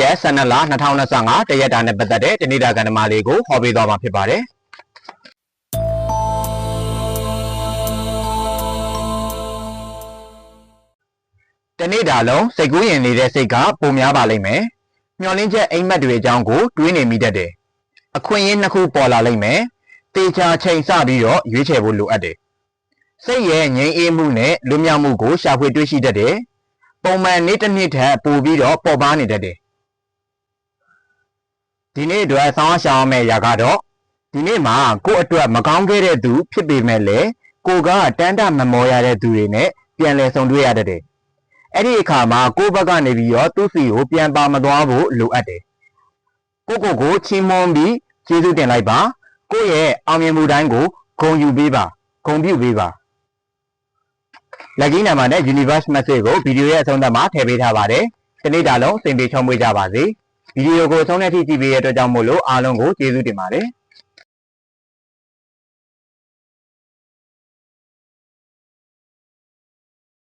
ရဲ့12လ2025တရက်တာနဲ့ပတ်သက်တဲ့တနေ့တာကဏ္ဍမလေးကိုဟောပေးသွားမှာဖြစ်ပါတယ်တနေ့တာလုံးစိတ်ကူးရင်နေတဲ့စိတ်ကပုံများပါလိမ့်မယ်မျောလင်းချက်အိမ်မက်တွေအကြောင်းကိုတွေးနေမိတတ်တယ်အခွင့်အရေးနှစ်ခုပေါ်လာလိမ့်မယ်တေချာချိန်ဆပြီးတော့ရွေးချယ်ဖို့လိုအပ်တယ်စိတ်ရဲ့ငြိမ်းအေးမှုနဲ့လွတ်မြောက်မှုကိုရှာဖွေတွေ့ရှိတတ်တယ်ပုံမှန်နေ့တစ်နေ့ထက်ပိုပြီးတော့ပေါ်ပါနေတတ်တယ်ဒီနေ့အတွက်ဆောင်းရှောင်းမဲ့ရာကတော့ဒီနေ့မှာကိုယ့်အတွက်မကောင်းခဲ့တဲ့သူဖြစ်ပေမဲ့လည်းကိုကတန်းတမမောရတဲ့သူတွေနဲ့ပြန်လည်ဆုံတွေ့ရတတ်တယ်အဲ့ဒီအခါမှာကိုယ့်ဘက်ကနေပြီးတော့သူ့စီကိုပြန်ပါမသွားဖို့လိုအပ်တယ်ကိုချီးမွမ်းပြီးကျေးဇူးတင်လိုက်ပါကိုယ့်ရဲ့အောင်မြင်မှုတိုင်းကိုဂုဏ်ယူပေးပါဂုဏ်ပြုပေးပါLucky number နဲ့ Universe Message ကိုဗီဒီယိုရဲ့အဆုံးသတ်မှာထည့်ပေးထားပါတယ်ဒီနေ့တာလုံးအစဉ်ပြေချုံးမွေးကြပါစေဗီဒီယိုကိုအဆုံးနဲ့ထိကြည့်ပေးတဲ့အတွက်ကြောင့်မို့လို့အားလုံးကိုကျေးဇူးတင်ပါတယ်